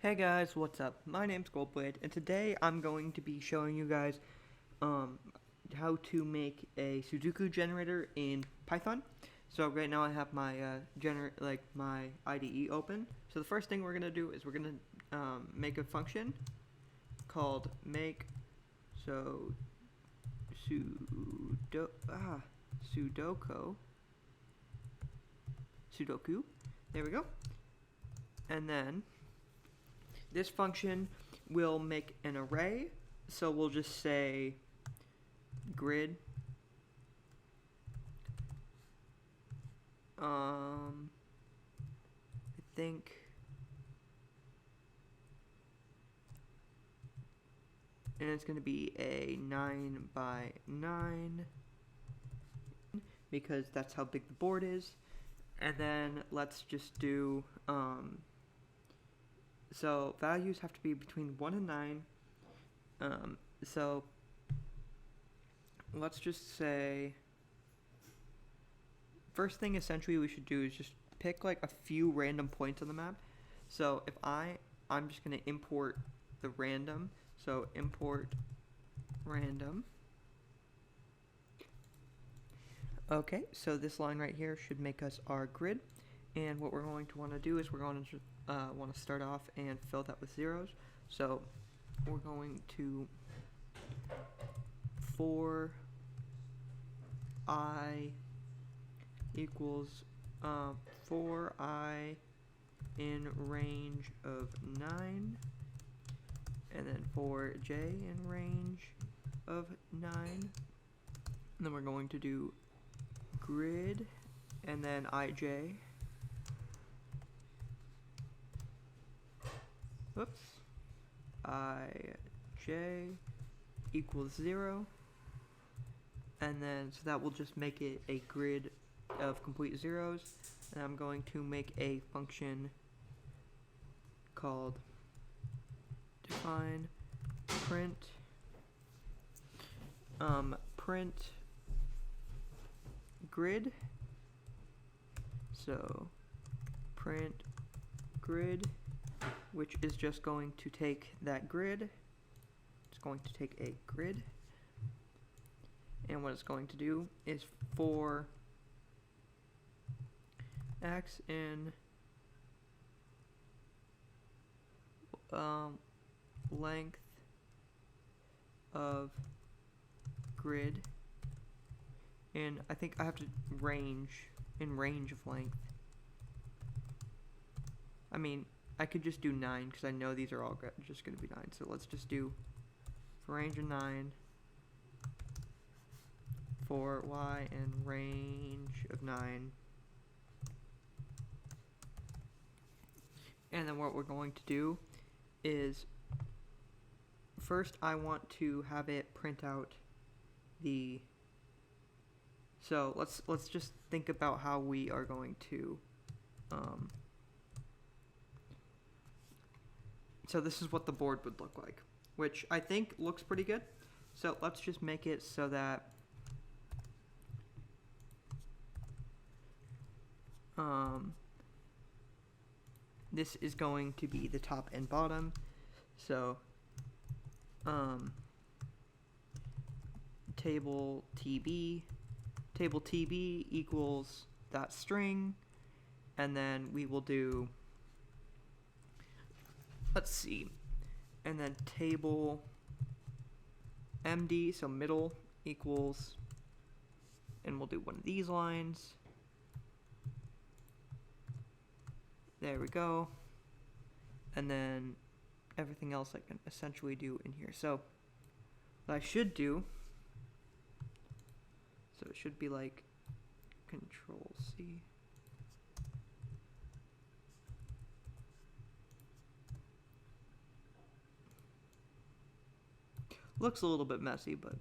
Hey guys, what's up? My name's Goldblade, and today I'm going to be showing you guys how to make a Sudoku generator in Python. So right now I have my my IDE open. So the first thing we're gonna do is we're gonna make a function called make. So Sudoku. There we go. And then this function will make an array, so we'll just say grid I think and it's going to be a 9 by 9 because that's how big the board is. And then let's just do so values have to be between 1 and 9. So let's just say first thing essentially we should do is just pick like a few random points on the map. So if I'm just going to import the random. So import random. Okay, so this line right here should make us our grid. And what we're going to want to do is we're going to want to start off and fill that with zeros. So we're going to for I equals for I in range of 9, and then for j in range of 9. And then we're going to do grid and then ij. Whoops. Ij equals 0. And then, so that will just make it a grid of complete zeros. And I'm going to make a function called define print print grid. So print grid, which is just going to take that grid. It's going to take a grid, and what it's going to do is for x in length of grid, and I think I have to range in range of length. I mean, I could just do 9 because I know these are all just going to be 9. So let's just do for range of 9 for y and range of 9. And then what we're going to do is first I want to have it print out the, so let's just think about how we are going to so this is what the board would look like, which I think looks pretty good. So let's just make it so that this is going to be the top and bottom. So table TB equals that string, and then we will do, let's see, and then table MD, so middle equals, and we'll do one of these lines. There we go. And then everything else I can essentially do in here. So what I should do, so it should be like Control C. Looks a little bit messy, but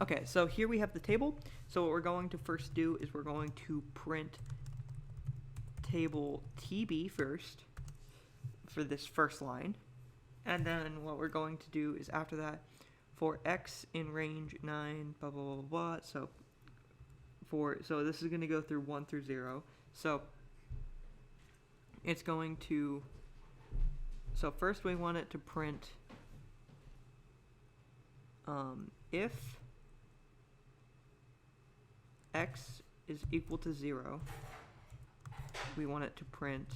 okay, so here we have the table. So what we're going to first do is we're going to print table TB first for this first line, And then what we're going to do is after that, for x in range 9, blah, blah, blah, blah. So this is going to go through 1 through 0. So it's going to, so first we want it to print if x is equal to 0, we want it to print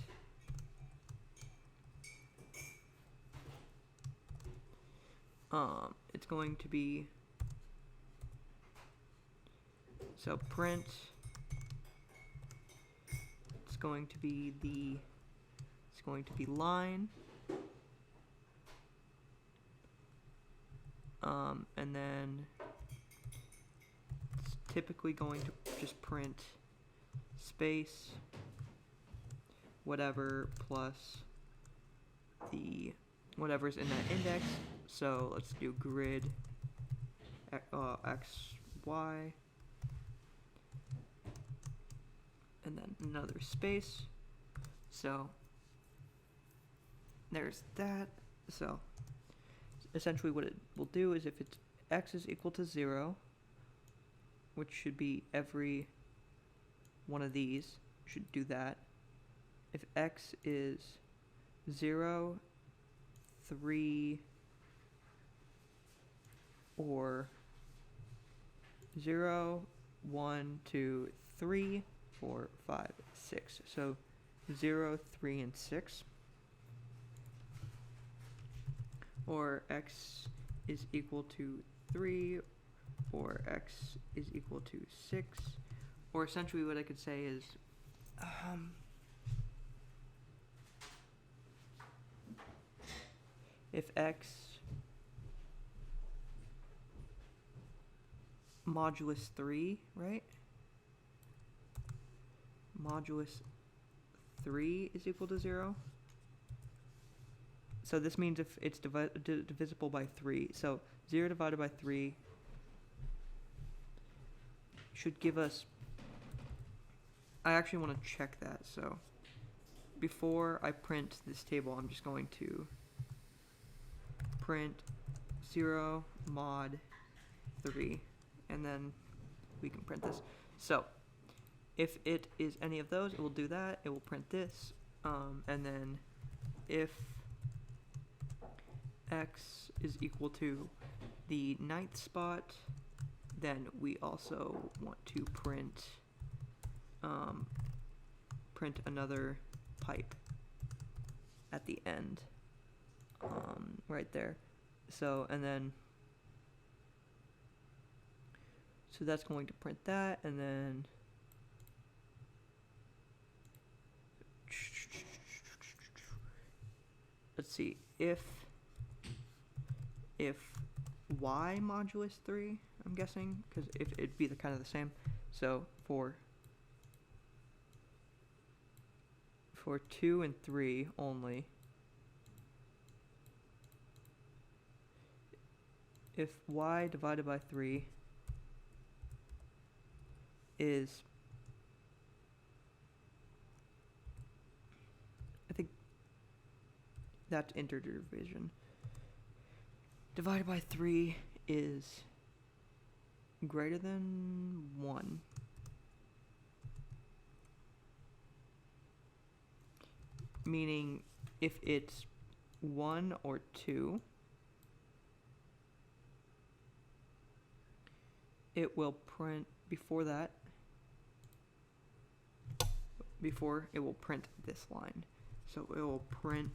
it's going to be, so print, it's going to be line, and then it's typically going to just print space whatever plus the whatever's in that index. So let's do grid x, y, and then another space. So there's that. So essentially what it will do is if it's x is equal to 0, which should be every one of these, should do that. If x is 0, 3, or 0, 1, 2, 3, 4, 5, 6. So 0, 3, and 6. Or x is equal to 3, or x is equal to 6. Or essentially what I could say is, if x modulus 3, right? Modulus 3 is equal to 0. So this means if it's divisible by 3. So 0 divided by 3 should give us, I actually want to check that. So before I print this table, I'm just going to print 0 mod 3, and then we can print this. So if it is any of those, it will do that. It will print this, and then if x is equal to the 9th spot, then we also want to print another pipe at the end, right there. So and then so that's going to print that, and then let's see, if y modulus 3, I'm guessing, because if it'd be the kind of the same. So for 2 and 3 only, if y divided by 3 is, I think that's integer division, divided by 3 is greater than 1, meaning if it's 1 or 2, it will print before that, before it will print this line. So it will print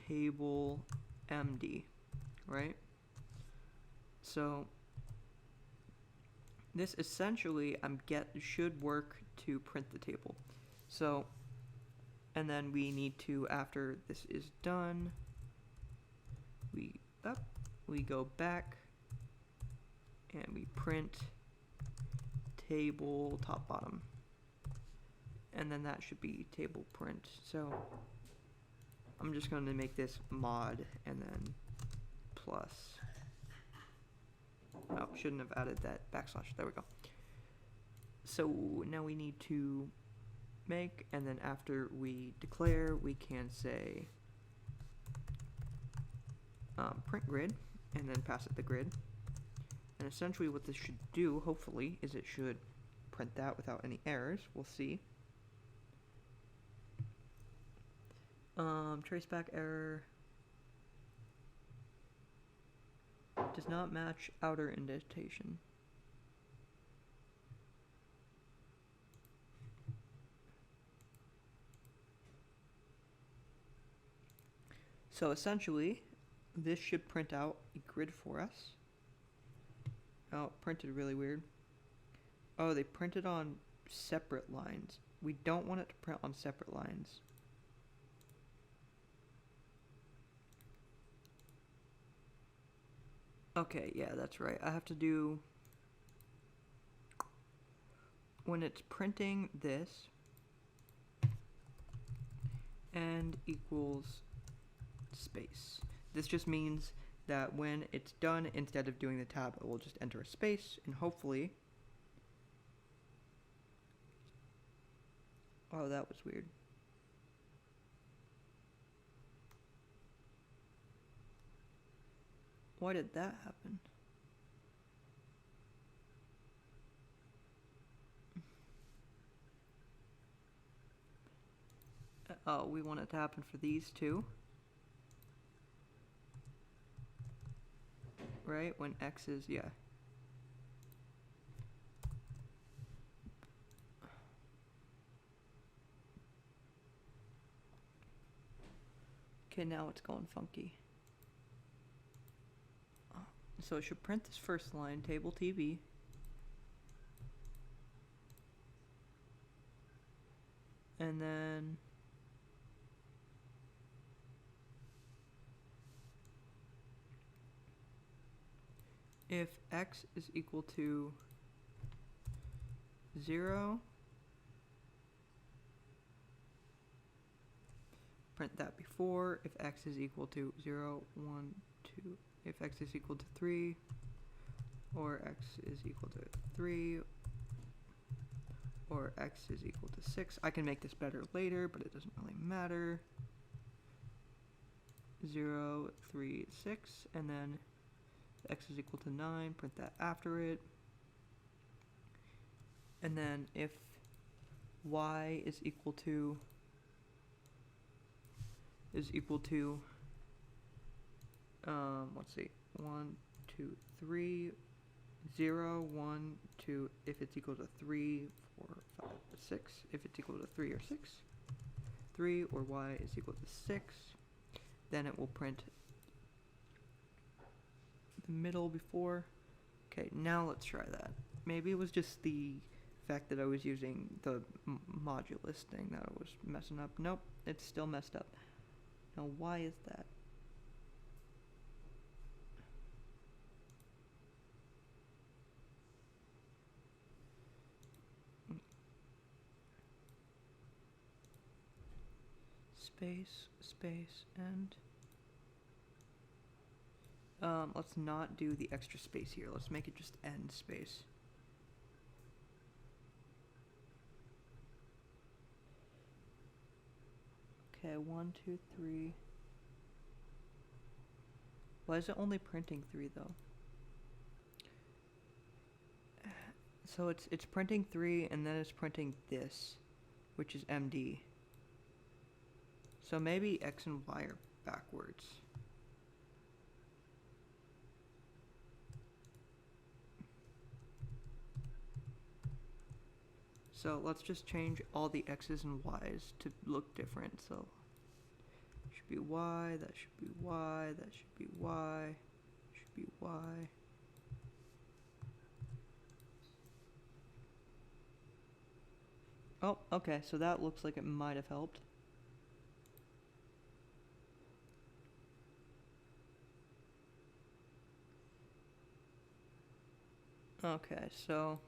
table MD, right? So this essentially should work to print the table. So, and then we need to, after this is done, we go back and we print table top bottom, and then that should be table print. So I'm just going to make this mod and then plus. Oh, shouldn't have added that backslash. There we go. So now we need to make, and then after we declare, we can say print grid, and then pass it the grid. And essentially what this should do, hopefully, is it should print that without any errors. We'll see. Traceback error does not match outer indentation. So essentially, this should print out a grid for us. Oh, it printed really weird. Oh, they printed on separate lines. We don't want it to print on separate lines. Okay, yeah, that's right. I have to do, when it's printing this, and equals space. This just means that when it's done, instead of doing the tab, it will just enter a space, and hopefully... Oh, that was weird. Why did that happen? Oh, we want it to happen for these two. Right? When X is, yeah. Okay, now it's going funky. So it should print this first line, table TV. And then if X is equal to 0, print that before. If X is equal to 0, 1, 2, if X is equal to 3, or X is equal to 3, or X is equal to 6. I can make this better later, but it doesn't really matter. 0, 3, 6, and then X is equal to 9, print that after it. And then if Y is equal to let's see, 1, 2, 3, 0, 1, 2, if it's equal to 3, 4, 5, 6, if it's equal to 3 or 6, 3, or Y is equal to 6, then it will print the middle before. Okay, now let's try that. Maybe it was just the fact that I was using the modulus thing that I was messing up. Nope, it's still messed up. Now why is that? Space, space, and let's not do the extra space here. Let's make it just end space. Okay, 1, 2, 3. Why is it only printing 3 though? So it's printing 3 and then it's printing this, which is MD. So maybe X and Y are backwards. So let's just change all the X's and Y's to look different. So it should be Y, that should be Y, that should be Y, should be Y. Oh, okay, so that looks like it might have helped. Okay, so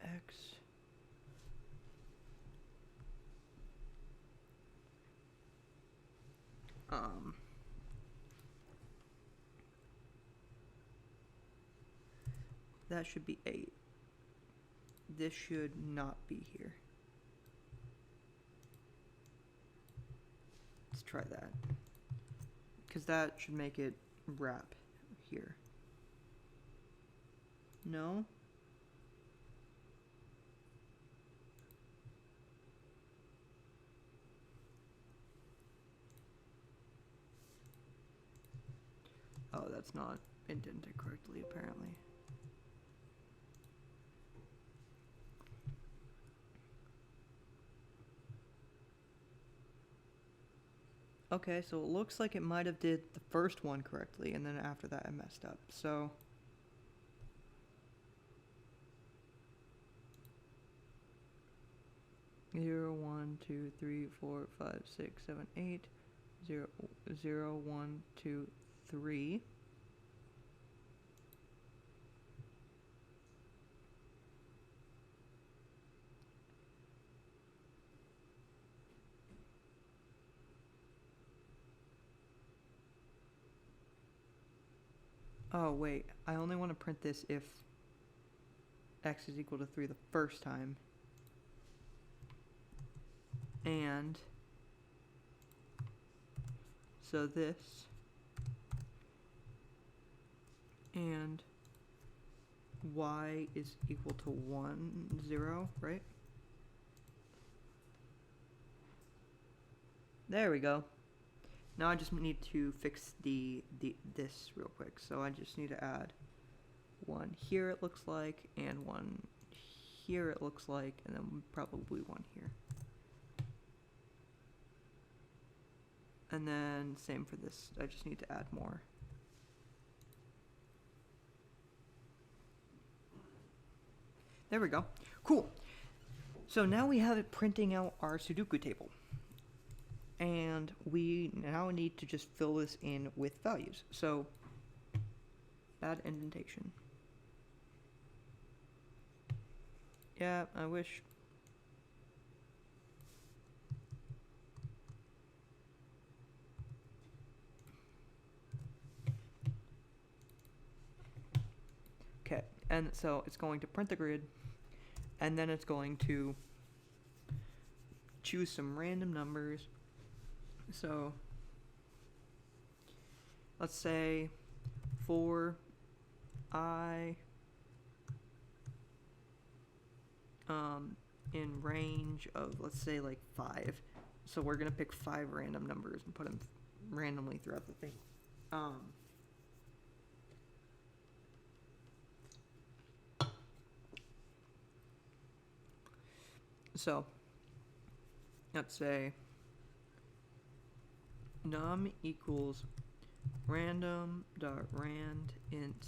X that should be 8. This should not be here. Let's try that. Because that should make it wrap here. No? Oh, that's not indented correctly, apparently. Okay, so it looks like it might have did the first one correctly, and then after that I messed up. So zero, 1, 2, 3, 4, 5, 6, 7, 8, 0, 0, 1, 2, 3. Oh wait, I only want to print this if x is equal to 3 the first time. And so this and y is equal to 1, 0, right? There we go. Now I just need to fix this real quick. So I just need to add 1 here it looks like, and 1 here it looks like, and then probably 1 here. And then same for this, I just need to add more. There we go. Cool. So now we have it printing out our Sudoku table. And we now need to just fill this in with values. So add indentation. Yeah, I wish. Okay, and so it's going to print the grid, and then it's going to choose some random numbers. So let's say for I in range of, let's say, like 5. So we're gonna pick 5 random numbers and put them randomly throughout the thing. So let's say num equals random dot rand int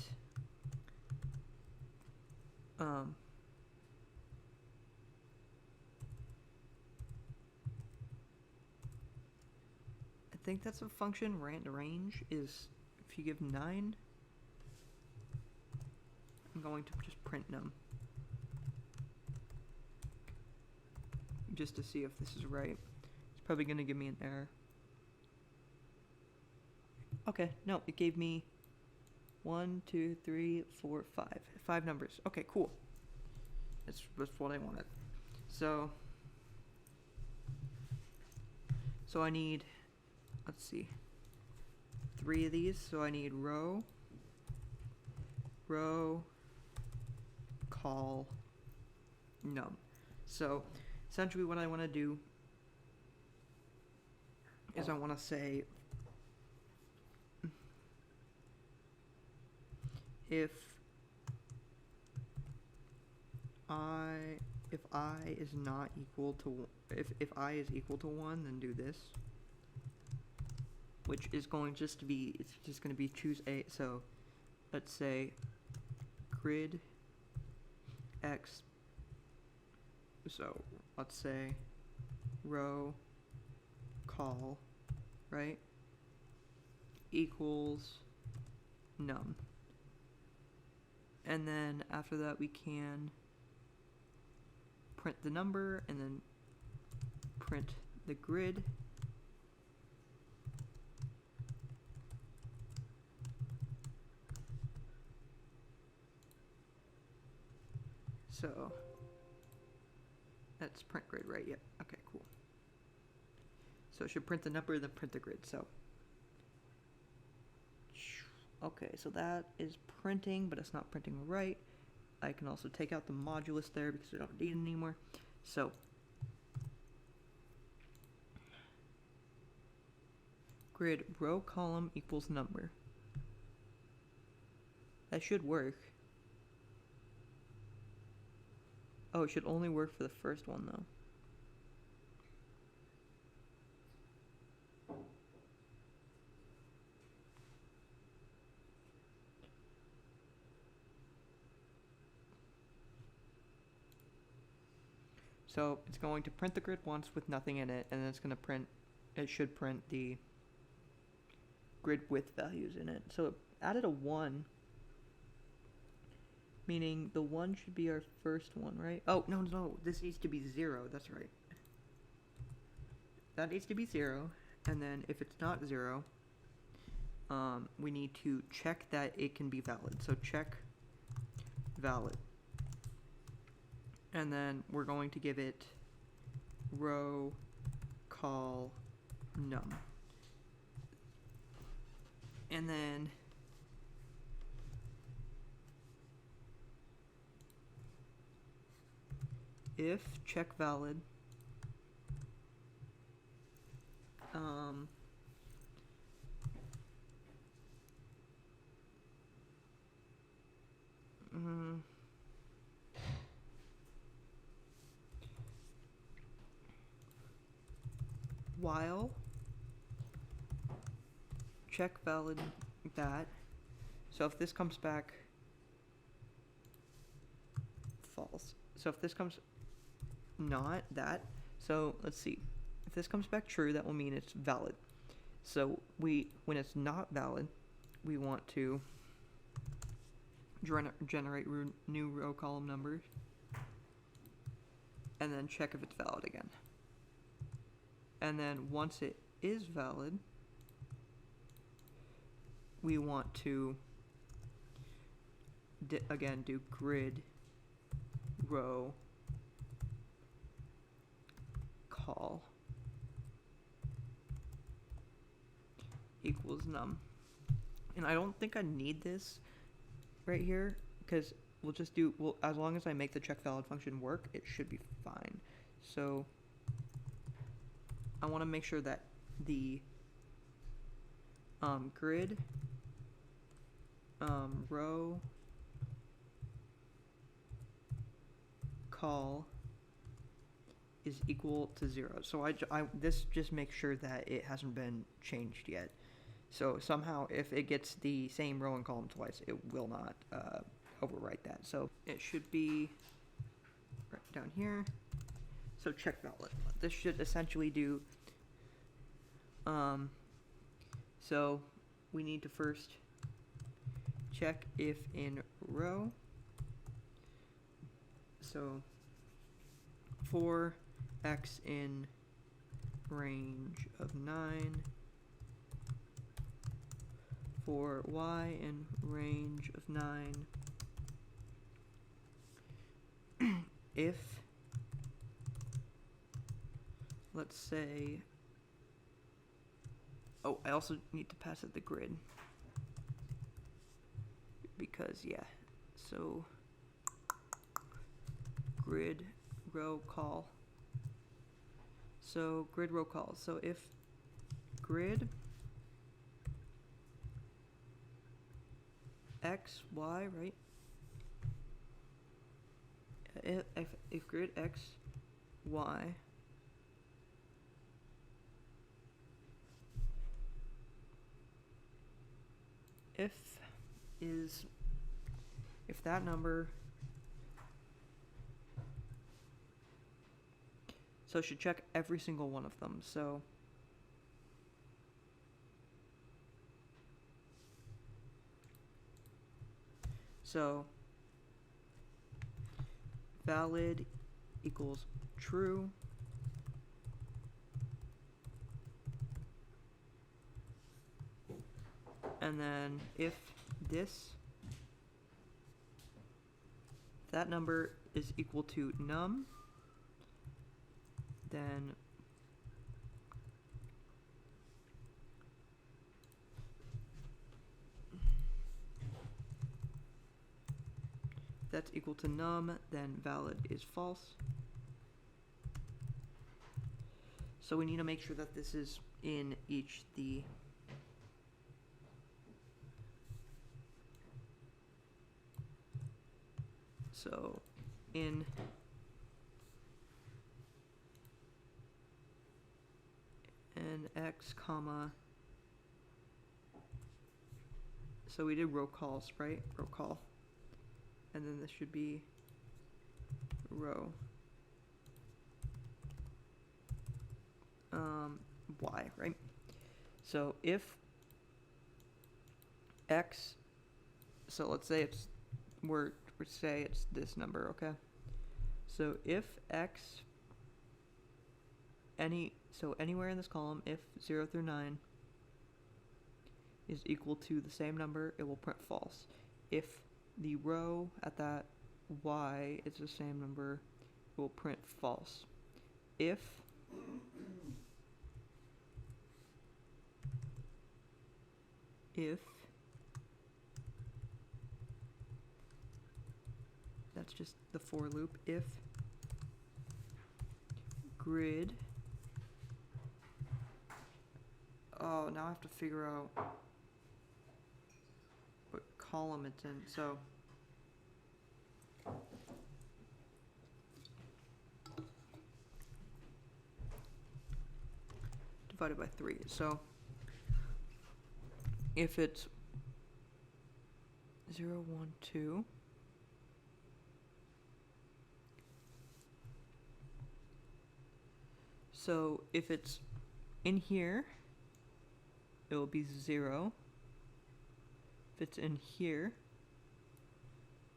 I think that's a function. Rand range is if you give 9. I'm going to just print num just to see if this is right. It's probably going to give me an error. Okay, no, it gave me 1, 2, 3, 4, 5. 5 numbers. Okay, cool. That's what I wanted. So I need, let's see, 3 of these. So I need row, call, num. So essentially what I want to do is I want to say if I is not equal to, if I is equal to 1, then do this, which is going just to be, it's just going to be choose a, so let's say grid x, so let's say row call, right, equals num. And then after that we can print the number and then print the grid. So that's print grid, right? Yep. Okay, cool. So it should print the number, then print the grid. So, okay, so that is printing, but it's not printing right. I can also take out the modulus there because I don't need it anymore. So, grid row column equals number. That should work. Oh, it should only work for the first one though. So it's going to print the grid once with nothing in it, and then it's going to print, it should print the grid width values in it. So it added a 1, meaning the 1 should be our first one, right? Oh, no, this needs to be 0, that's right. That needs to be 0, and then if it's not 0, we need to check that it can be valid. So check valid. And then we're going to give it row call num. And then if check valid, while check valid that. So if this comes back false. So if this comes not that, so let's see. If this comes back true, that will mean it's valid. So when it's not valid, we want to generate new row column numbers and then check if it's valid again. And then once it is valid, we want to again do grid row call equals num. And I don't think I need this right here because we'll just do, as long as I make the check valid function work, it should be fine. So I want to make sure that the grid row call is equal to 0. So this just makes sure that it hasn't been changed yet. So somehow if it gets the same row and column twice, it will not overwrite that. So it should be right down here. So check valid. This should essentially do, so we need to first check if in row, so for x in range of 9, for y in range of 9, if, let's say, oh, I also need to pass it the grid, because, yeah, so grid row call. So grid row call. So if grid x, y, right? If grid x, y if that number, so it should check every single one of them. So valid equals true. And then if that number is equal to num, then that's equal to num, then valid is false. So we need to make sure that this is in each the so in and x comma, so we did row calls, right? Row call, and then this should be row y, right? So if x, so let's say it's we're say it's this number, okay? So if x anywhere in this column, if 0 through 9 is equal to the same number, it will print false. If the row at that y is the same number, it will print false. If that's just the for loop, if grid, oh, now I have to figure out what column it's in, so divided by 3, so if it's 0, 1, 2, so if it's in here, it will be 0. If it's in here,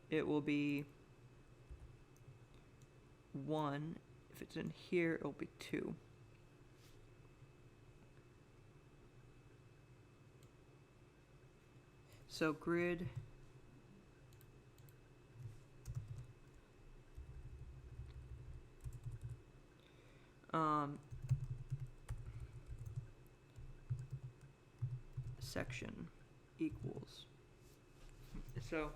it will be 1. If it's in here, it will be 2. So grid section equals, so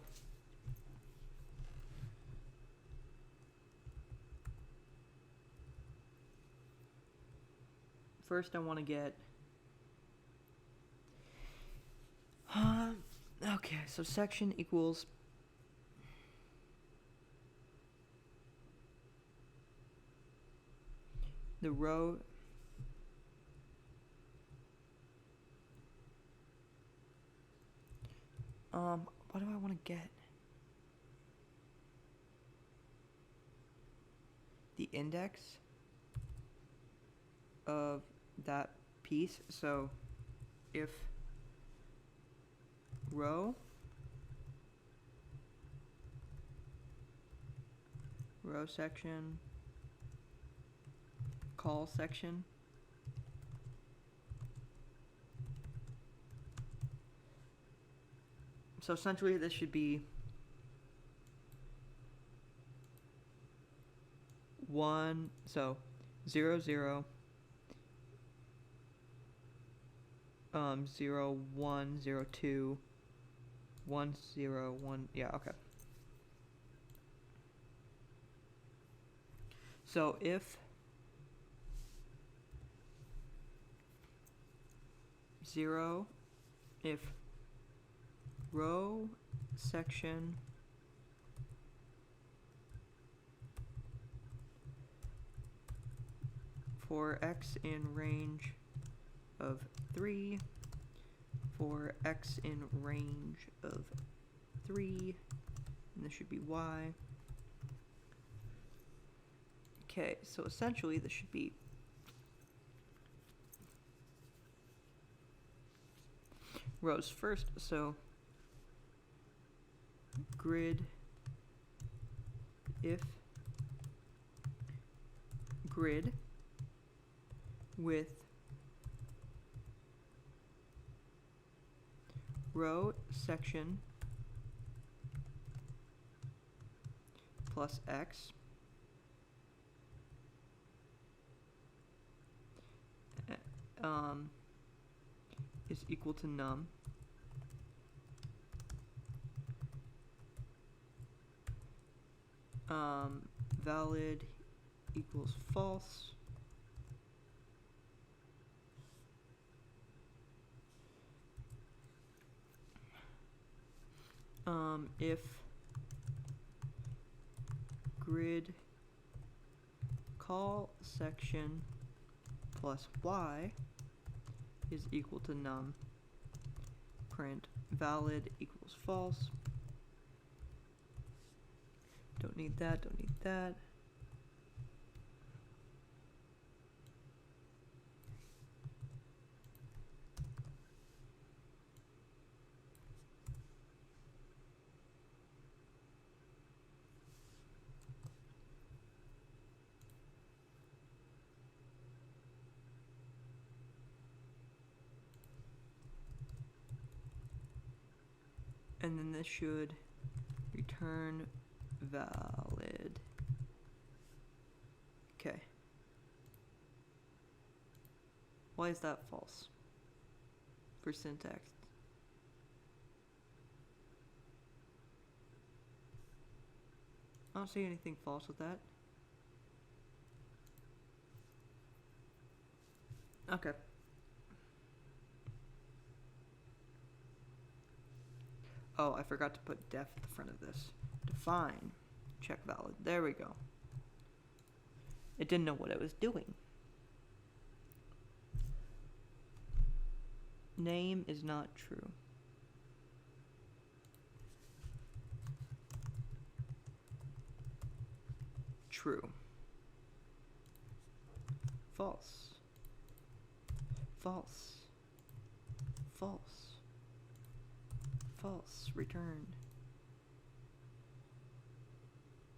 first I want to get okay, so section equals the row what do I want to get? The index of that piece. So if row section call section so essentially this should be 1, so 0 0 0 1 0 2 1 0 1, yeah, okay. So if 0, if row section for x in range of 3, for x in range of 3, and this should be y. Okay, so essentially this should be rows first, so grid if grid with row section plus x is equal to num. valid equals false. If grid call section plus y is equal to num, print valid equals false. Don't need that, don't need that. And then this should return valid. Okay. Why is that false? For syntax. I don't see anything false with that. Okay. Oh, I forgot to put def at the front of this. Define. Check valid. There we go. It didn't know what it was doing. Name is not true. True. False. False. False. False. Returned.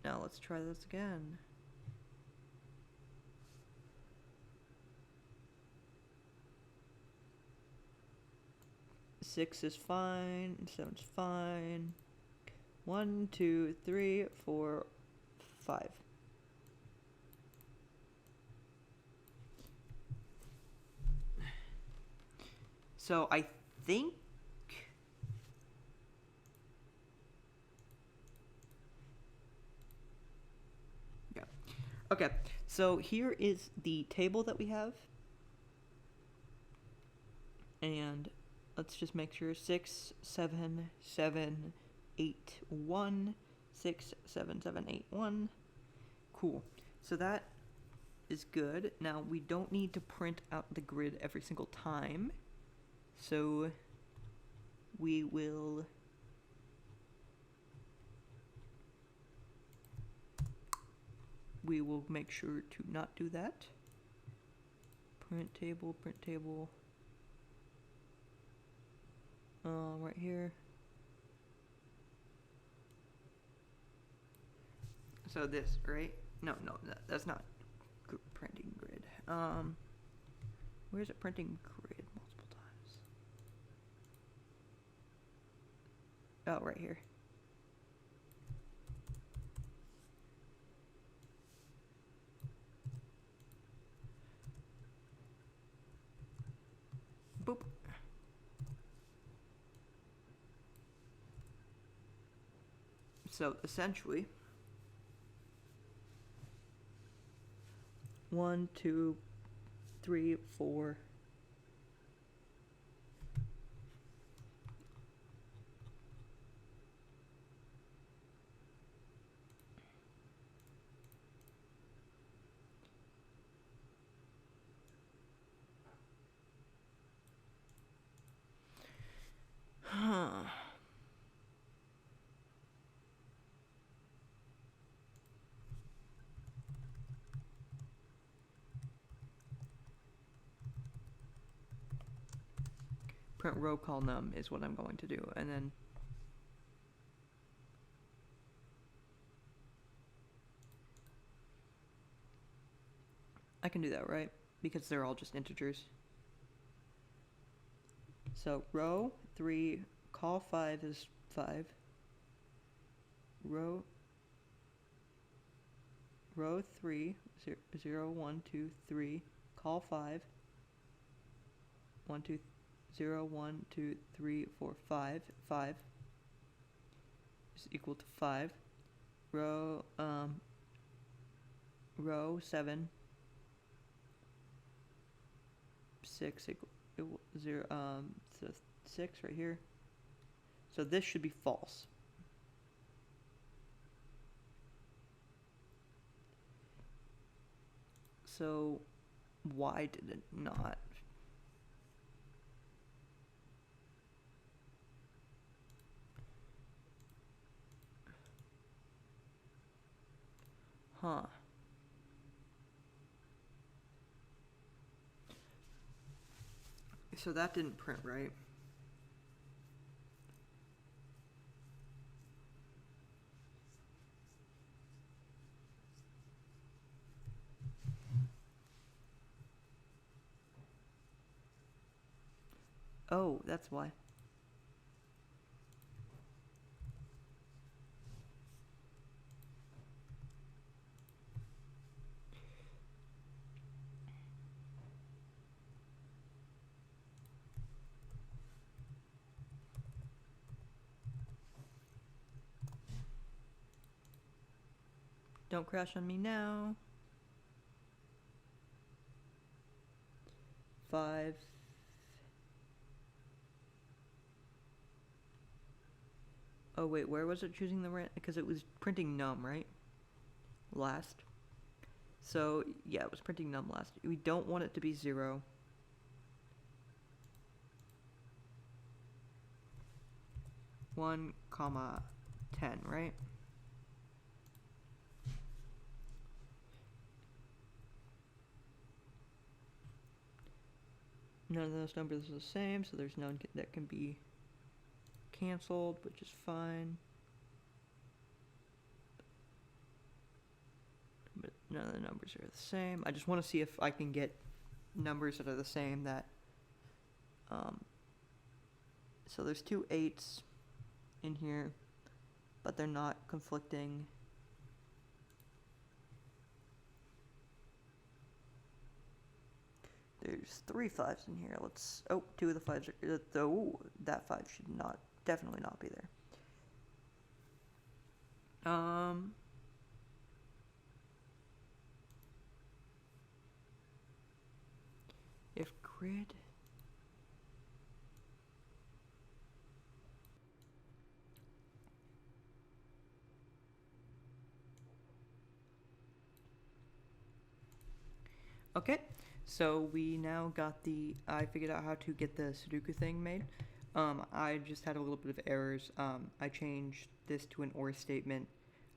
Now let's try this again. Six is fine. 7's fine. 1, 2, 3, 4, 5. So I think okay, so here is the table that we have. And let's just make sure 6, 7, 7, 8, 1, 6, 7, 7, 8, 1. Cool. So that is good. Now we don't need to print out the grid every single time. So we will make sure to not do that. Print table, right here. So this, right? No, that's not printing grid. Where's it printing grid multiple times? Oh, right here. Boop. So essentially, 1, 2, 3, 4. Print row call num is what I'm going to do, and then I can do that, right? Because they're all just integers. So row 3 call 5 is 5. Row 3 0, 1, 2, 3 call 5 1, 2, 0, 1, 2, 3, 4, 5 is equal to 5. row row 7 6 0 so 6 right here. So this should be false. So why did it not? Huh. So that didn't print right. Oh, that's why. Don't crash on me now. 5. Oh wait, where was it choosing the rand? Because it was printing num, right? Last. So yeah, it was printing num last. We don't want it to be 0. One comma 10, right? None of those numbers are the same, so there's none that can be canceled, which is fine. But none of the numbers are the same. I just want to see if I can get numbers that are the same that so there's 2 8s in here, but they're not conflicting. There's 3 5s in here. Let's 2 of the 5s are that 5 should definitely not be there. If grid okay, so we now got I figured out how to get the Sudoku thing made. I just had a little bit of errors. I changed this to an or statement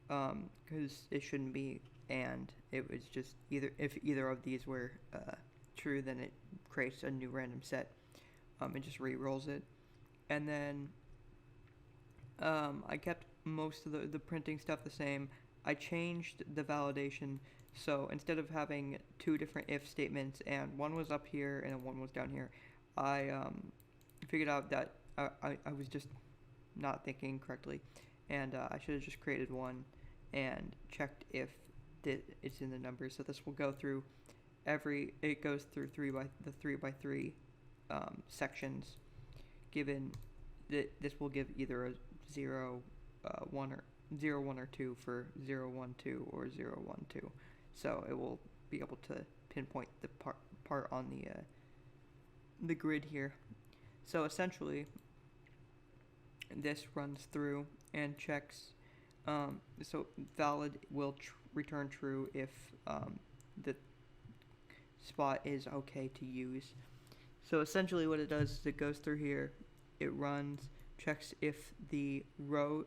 because it shouldn't be and. It was just if either of these were true, then it creates a new random set. It just re-rolls it. And then I kept most of the printing stuff the same. I changed the validation. So instead of having 2 different if statements and one was up here and one was down here, I figured out that I was just not thinking correctly, and I should have just created one and checked if it's in the numbers. So this will go through it goes through 3 by 3 sections. Given that this will give either a 0, 1 or 0, 1 or 2 for 0, 1, 2 or 0, 1, 2. So it will be able to pinpoint the part on the grid here. So essentially, this runs through and checks. So valid will return true if the spot is okay to use. So essentially, what it does is it goes through here, it runs, checks if the row,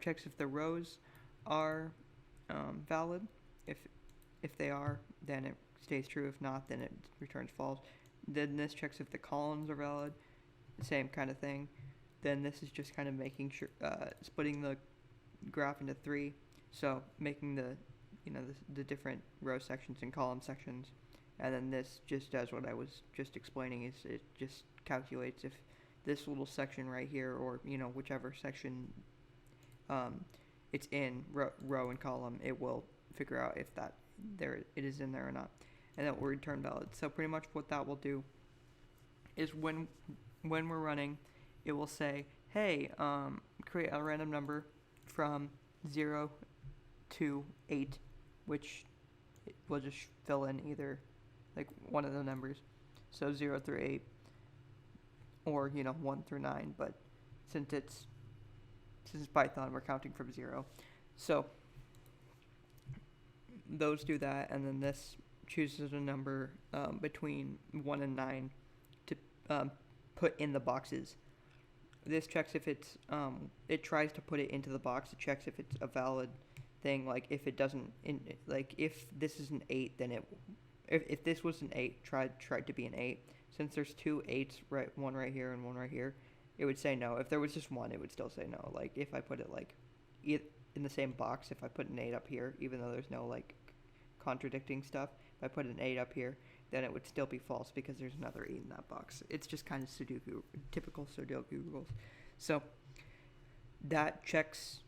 checks if the rows are valid. If they are, then it stays true. If not, then it returns false. Then this checks if the columns are valid. Same kind of thing. Then this is just kind of making sure, splitting the graph into 3. So making the different row sections and column sections. And then this just does what I was just explaining. Is it just calculates if this little section right here, or whichever section it's in, row and column, it will figure out if it is in there or not, and that will return valid. So pretty much what that will do is when we're running, it will say, hey, create a random number from 0 to 8, which will just fill in either like one of the numbers. So 0 through 8, or 1 through 9. But since it's Python, we're counting from 0. So those do that, and then this chooses a number between 1 and 9 to put in the boxes. This checks if it's it tries to put it into the box. It checks if it's a valid thing. Like if it doesn't, like if this is an 8, then if this was an 8, tried to be an 8. Since there's 2 8s, right, one right here and one right here, it would say no. If there was just one, it would still say no. Like if I put it like in the same box, if I put an 8 up here, even though there's no like contradicting stuff, if I put an 8 up here, then it would still be false because there's another 8 in that box. It's just kind of typical Sudoku rules. So that checks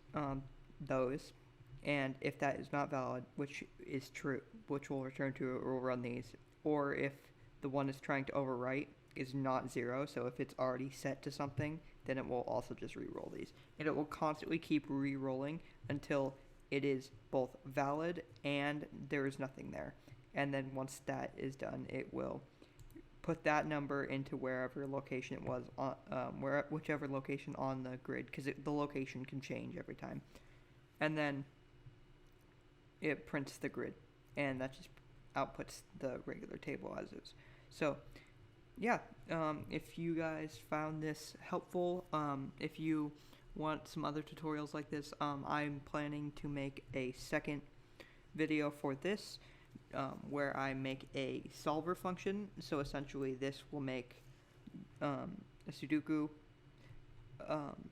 those, and if that is not valid, which is true, which will return to it, will run these. Or if the one is trying to overwrite is not 0, so if it's already set to something, then it will also just re-roll these. And it will constantly keep re-rolling until it is both valid and there is nothing there. And then once that is done, it will put that number into wherever location it was on, whichever location on the grid, because the location can change every time. And then it prints the grid, and that just outputs the regular table as is. So yeah, if you guys found this helpful, if you want some other tutorials like this, I'm planning to make a second video for this, where I make a solver function. So essentially this will make a Sudoku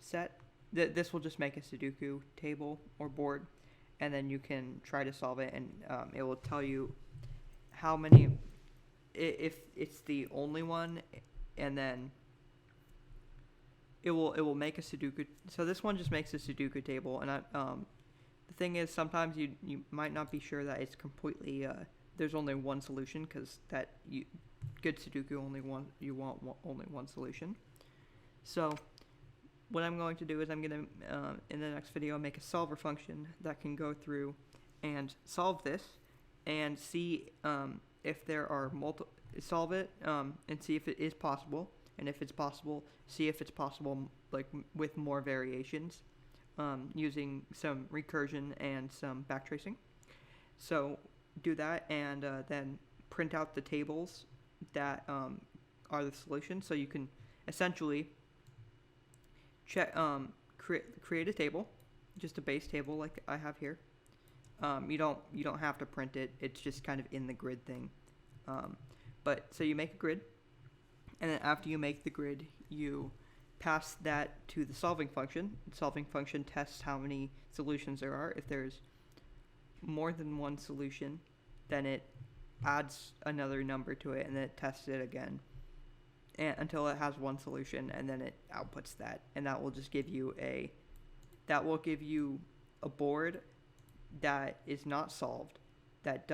set. This will just make a Sudoku table or board, and then you can try to solve it, and it will tell you how many, if it's the only one, and then it will make a Sudoku. So this one just makes a Sudoku table, and the thing is, sometimes you might not be sure that it's completely there's only one solution, because good Sudoku only want one solution. So what I'm going to do is I'm going to in the next video make a solver function that can go through and solve this and see if there are solve it and see if it is possible, and if it's possible, see if it's possible like with more variations, using some recursion and some backtracing. So do that, and then print out the tables that are the solution. So you can essentially check create a table, just a base table like I have here. You don't have to print it. It's just kind of in the grid thing. But so you make a grid, and then after you make the grid, you pass that to the solving function. The solving function tests how many solutions there are. If there's more than one solution, then it adds another number to it, and then it tests it again until it has one solution, and then it outputs that, and that will just give you a board that is not solved, that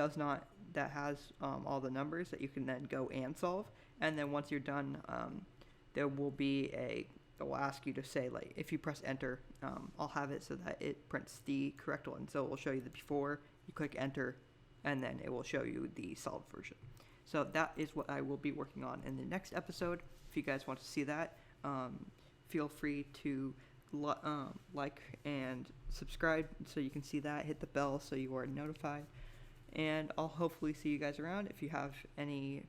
has all the numbers that you can then go and solve. And then once you're done, there will be it will ask you to say, like, if you press enter, I'll have it so that it prints the correct one. So it will show you the before, you click enter, and then it will show you the solved version. So that is what I will be working on in the next episode. If you guys want to see that, feel free to like and subscribe so you can see that. Hit the bell so you are notified. And I'll hopefully see you guys around. If you have any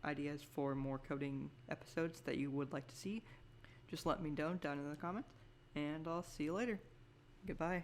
ideas for more coding episodes that you would like to see, just let me know down in the comments. And I'll see you later. Goodbye.